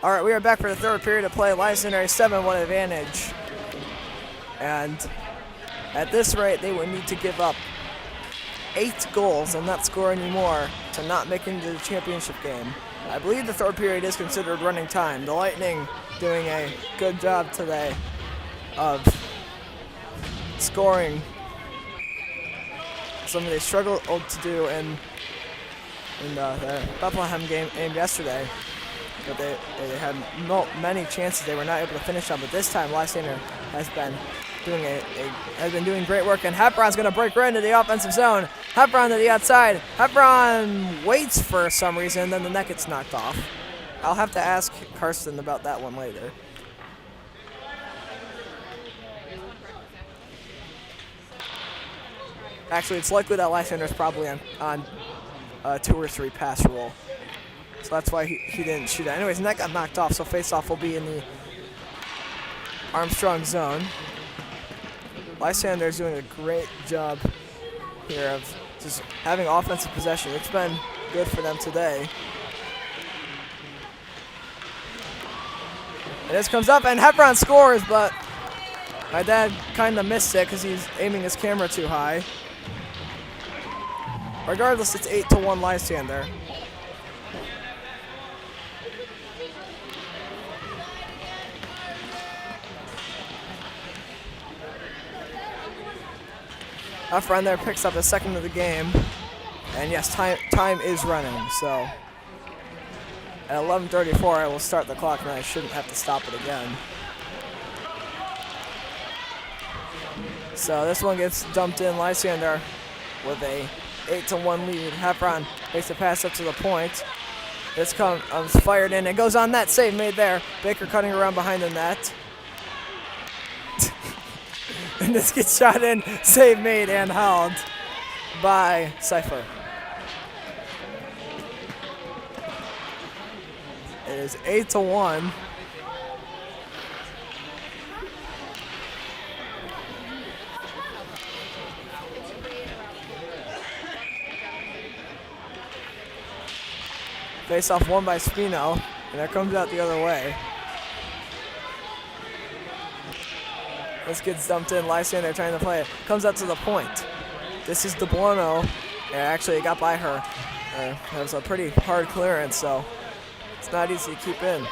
All right, we are back for the third period of play. Lysander 7-1 advantage. And at this rate, they would need to give up 8 goals and not score any more to not make it into the championship game. I believe the third period is considered running time. The Lightning doing a good job today of scoring something they struggled to do in the Bethlehem game yesterday. But they had many chances they were not able to finish on. But this time, Lysander has been doing great work. And Hepburn's going to break right into the offensive zone. Hepburn to the outside. Hepburn waits for some reason, then the net gets knocked off. I'll have to ask Karsten about that one later. Actually, it's likely that Lysander's probably on 2 or 3 pass rule. So that's why he didn't shoot it. Anyways, and that got knocked off, so face-off will be in the Armstrong zone. Lysander is doing a great job here of just having offensive possession. It's been good for them today. And this comes up, and Hepron scores, but my dad kind of missed it because he's aiming his camera too high. Regardless, it's 8-1 Lysander. Our friend there picks up his second of the game. And yes, time is running, so at 11:34 I will start the clock and I shouldn't have to stop it again. So this one gets dumped in. Lysander with a 8-1 lead. Hepron makes the pass up to the point. This comes fired in. It goes on net. Save made there. Baker cutting around behind the net. And this gets shot in. Save made and held by Cypher. It is 8-1. Face off won by Spino, and that comes out the other way. This gets dumped in. Lysander trying to play it. Comes out to the point. This is DeBuono. Yeah, actually, it got by her. That was a pretty hard clearance, so it's not easy to keep in.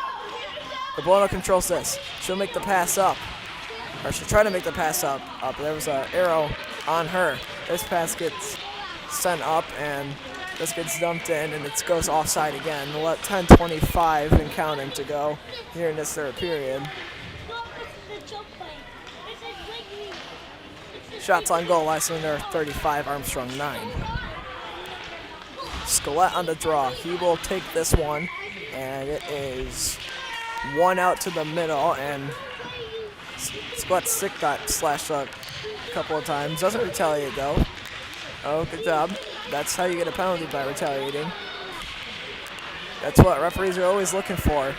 DeBuono controls this. She'll make the pass up. Or she'll try to make the pass up. There was an arrow on her. This pass gets sent up, and this gets dumped in, and it goes offside again. 10:25 and counting to go here in this third period. Shots on goal, Lysander 35, Armstrong 9. Skelett on the draw. He will take this one, and it is one out to the middle, and Skelett's stick got slashed up a couple of times. Doesn't retaliate, though. Oh, good job. That's how you get a penalty, by retaliating. That's what referees are always looking for,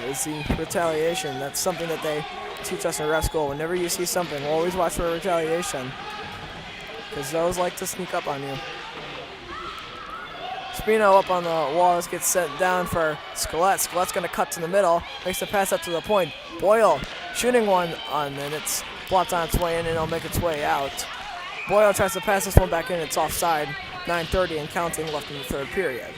is the retaliation. That's something that they teach us in ref school. Whenever you see something, we'll always watch for a retaliation, because those like to sneak up on you. Spino up on the wall. This gets sent down for Skelett. Skelett's going to cut to the middle. Makes the pass up to the point. Boyle shooting one on, and it's blocked on its way in, and it'll make its way out. Boyle tries to pass this one back in. It's offside. 9:30 and counting left in the third period.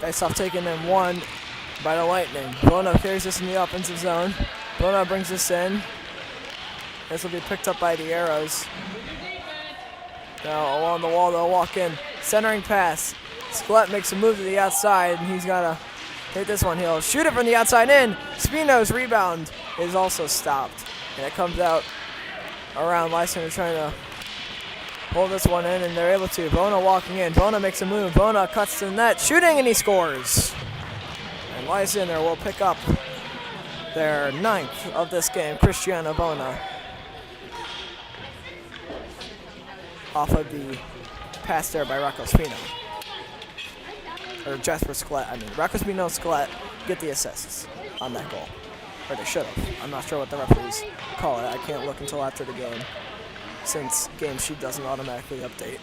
Face-off taken in one by the Lightning. Bono carries this in the offensive zone. Bono brings this in. This will be picked up by the Arrows. Now along the wall, they'll walk in. Centering pass. Skelett makes a move to the outside, and he's got to hit this one. He'll shoot it from the outside in. Spino's rebound is also stopped. And it comes out around Lysander trying to hold this one in, and they're able to. Bono walking in. Bono makes a move. Bono cuts to the net. Shooting, and he scores. And Lysander will pick up their 9th of this game. Cristiano Bono. Off of the pass there by Rocco Spino. Or Jasper Skelett, I mean. Rocco Spino and Skelett get the assists on that goal. Or they should have. I'm not sure what the referees call it. I can't look until after the game, since game sheet doesn't automatically update.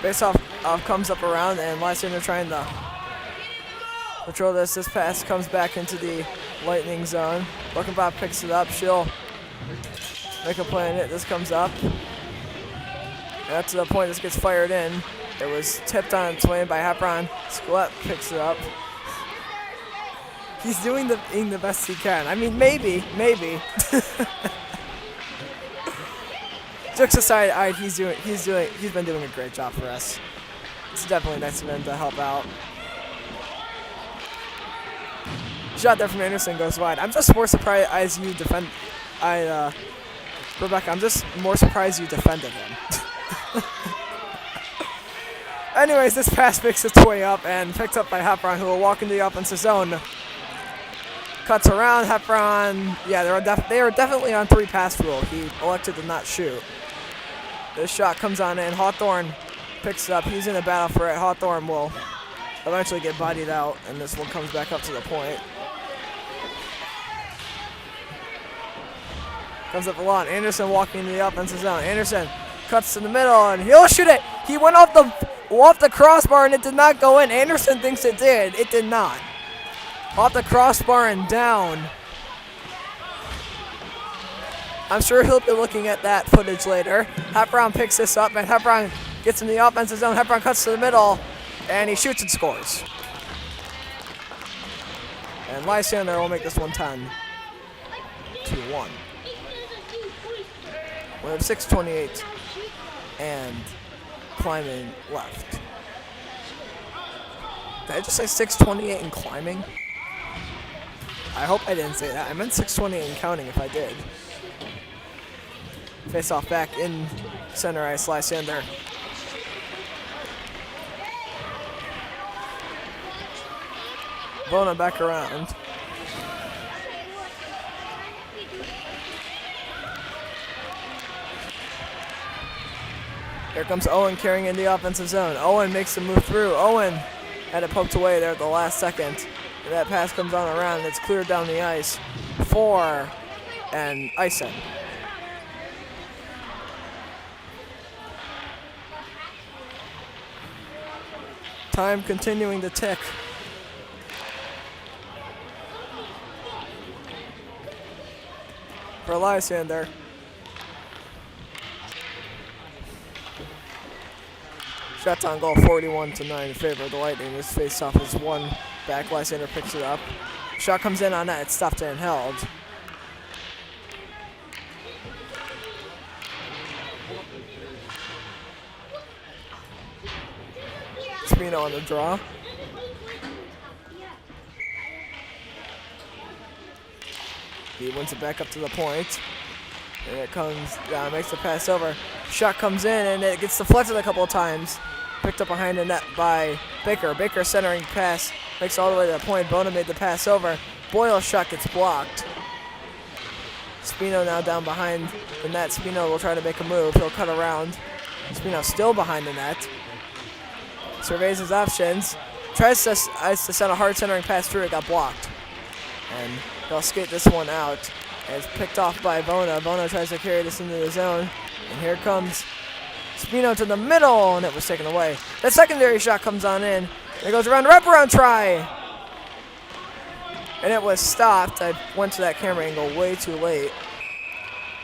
Face-off comes up around, and Lysander trying to control this. This pass comes back into the Lightning zone. Buckenbach picks it up. She'll make a play on it. This comes up. And up to the point, this gets fired in. It was tipped on its way by Hepron. Skelett picks it up. He's doing the best he can. I mean, maybe. Jokes aside, he's been doing a great job for us. It's definitely nice of him to help out. Shot there from Anderson goes wide. I'm just more surprised as you defend. Rebecca, I'm just more surprised you defended him. Anyways, this pass makes its way up and picked up by Hepron, who will walk into the offensive zone. Cuts around Hepron. Yeah, they are definitely on 3-pass rule. He elected to not shoot. This shot comes on in. Hawthorne picks it up. He's in a battle for it. Hawthorne will eventually get bodied out, and this one comes back up to the point. Comes up the lawn. Anderson walking into the offensive zone. Anderson cuts to the middle, and he'll shoot it. He went off the crossbar, and it did not go in. Anderson thinks it did. It did not. Off the crossbar and down. I'm sure he'll be looking at that footage later. Hepron picks this up, and Hepron gets in the offensive zone. Hepron cuts to the middle, and he shoots and scores. And Lysander will make this one 10-1. We have 6:28 and climbing left. Did I just say 6:28 and climbing? I hope I didn't say that. I meant 6:28 and counting if I did. Face off back in center ice, Lysander. Bona back around. Here comes Owen carrying in the offensive zone. Owen makes the move through. Owen had it poked away there at the last second. And that pass comes on around and it's cleared down the ice for and Ison. Time continuing to tick. For Lysander. Shots on goal 41-9 in favor of the Lightning. This face-off is one back. Lysander picks it up. Shot comes in on net. It's stopped and held. Spino on the draw. He wins it back up to the point. And it comes down, makes the pass over. Shot comes in and it gets deflected a couple of times. Picked up behind the net by Baker. Baker centering pass, makes all the way to the point. Bona made the pass over. Boyle's shot gets blocked. Spino now down behind the net. Spino will try to make a move. He'll cut around. Spino still behind the net. Surveys his options. Tries to send a hard centering pass through. It got blocked. And they'll skate this one out. And it's picked off by Bona. Bona tries to carry this into the zone. And here comes Spino to the middle, and it was taken away. The secondary shot comes on in. It goes around, wraparound try. And it was stopped. I went to that camera angle way too late.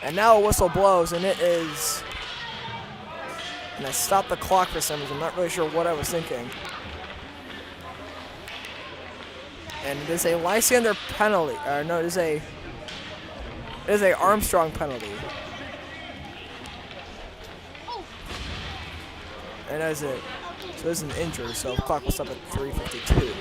And now a whistle blows, and it is... And I stopped the clock for some reason. I'm not really sure what I was thinking. And it is a Lysander penalty. No, it is a Armstrong penalty. And as it, so it's an injury, so the clock will stop at 3:52.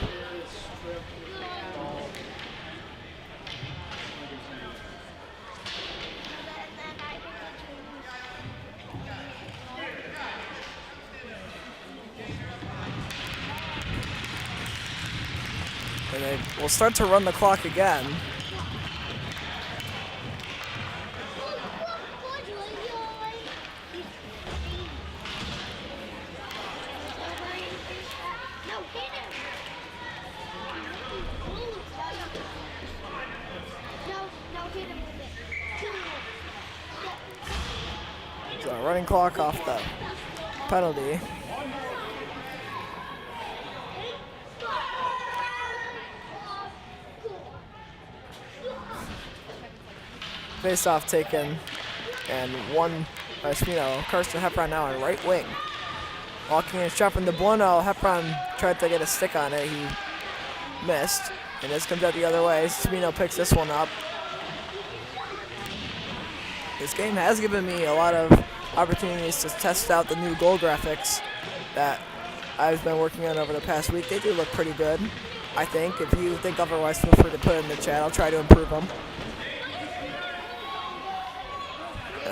And they will start to run the clock again. So running clock off the penalty. Face-off taken, and one by Spino. Karsten Hepron now on right wing. Walking in, shot from the Bueno. Hepron tried to get a stick on it. He missed, and this comes out the other way. Spino picks this one up. This game has given me a lot of opportunities to test out the new goal graphics that I've been working on over the past week. They do look pretty good, I think. If you think otherwise, feel free to put it in the chat. I'll try to improve them.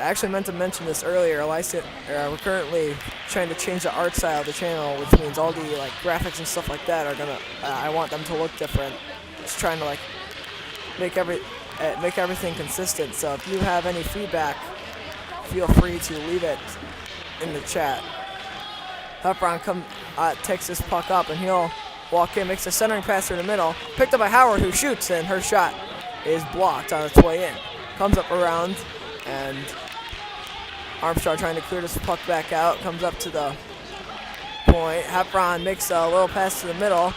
actually meant to mention this earlier. We're currently trying to change the art style of the channel, which means all the like graphics and stuff like that are gonna. I want them to look different. Just trying to like make everything consistent. So if you have any feedback, feel free to leave it in the chat. Armstrong takes this puck up and he'll walk in, makes a centering pass through the middle, picked up by Howard, who shoots, and her shot is blocked on its way in. Comes up around, and Armstrong trying to clear this puck back out, comes up to the point. Hepron makes a little pass to the middle.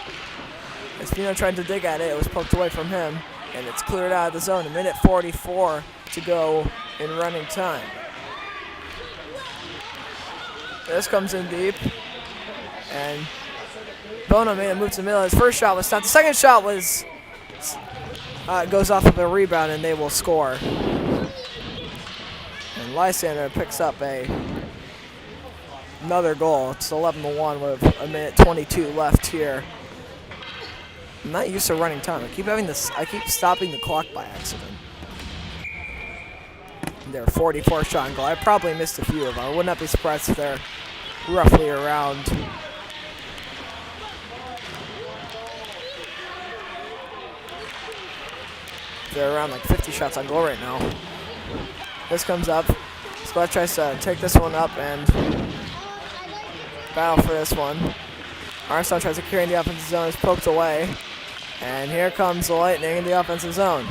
Espino tried to dig at it, it was poked away from him, and it's cleared out of the zone. A minute 44 to go in running time. This comes in deep, and Bono made a move to the middle. His first shot was stopped. The second shot was goes off of a rebound, and they will score. And Lysander picks up another goal. It's 11-1 with a minute 22 left here. I'm not used to running time. I keep stopping the clock by accident. They're 44 shot and goal. I probably missed a few of them. I would not be surprised if they're roughly around. They're around like 50 shots on goal right now. This comes up. Scott tries to take this one up and battle for this one. Armstrong tries to carry in the offensive zone. It's poked away. And here comes the Lightning in the offensive zone.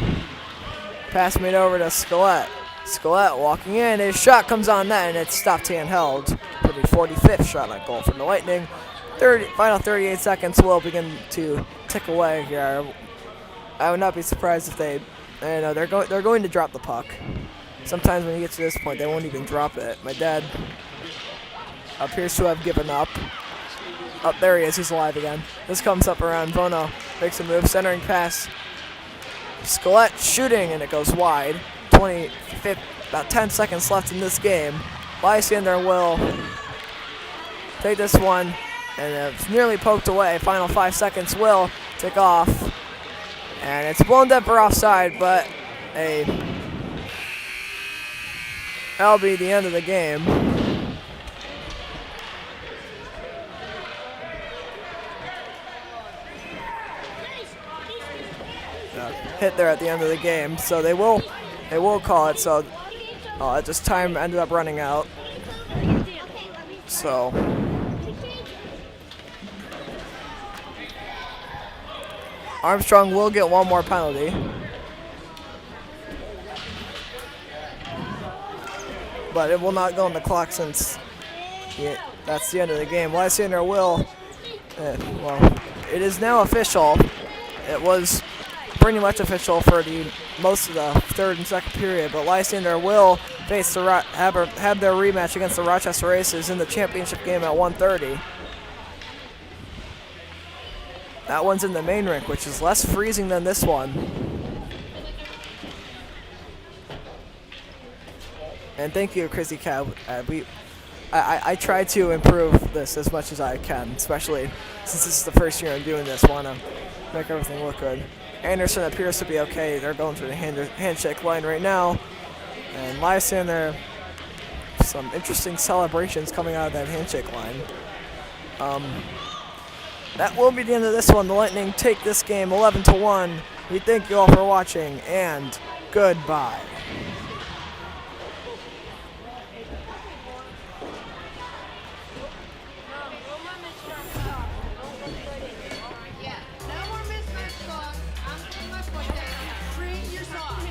Pass made over to Scalette. Scalette walking in. His shot comes on net, and it's stopped handheld for the 45th shot on goal from the Lightning. Final 38 seconds will begin to tick away here. I would not be surprised if they're going to drop the puck. Sometimes when you get to this point, they won't even drop it. My dad appears to have given up. Oh, there he is. He's alive again. This comes up around. Bono makes a move, centering pass. Scalette shooting, and it goes wide. About 10 seconds left in this game. Lysander will take this one, and it's nearly poked away. Final 5 seconds will tick off. And it's blown dead for offside, but that'll be the end of the game. Hit there at the end of the game, so they will call it. So just time ended up running out. So Armstrong will get one more penalty. But it will not go on the clock since that's the end of the game. Lysander will, it is now official. It was pretty much official for most of the third and second period, but Lysander will face have their rematch against the Rochester Aces in the championship game at 1:30. That one's in the main rink, which is less freezing than this one. And thank you, Crazy Cat. I try to improve this as much as I can, especially since this is the first year I'm doing this. Want to make everything look good. Anderson appears to be okay. They're going through the handshake line right now. And Lysander, some interesting celebrations coming out of that handshake line. That will be the end of this one. The Lightning take this game 11-1. We thank you all for watching, and goodbye. Yeah, no more mismatch calls. I'm putting my foot down. Bring your socks.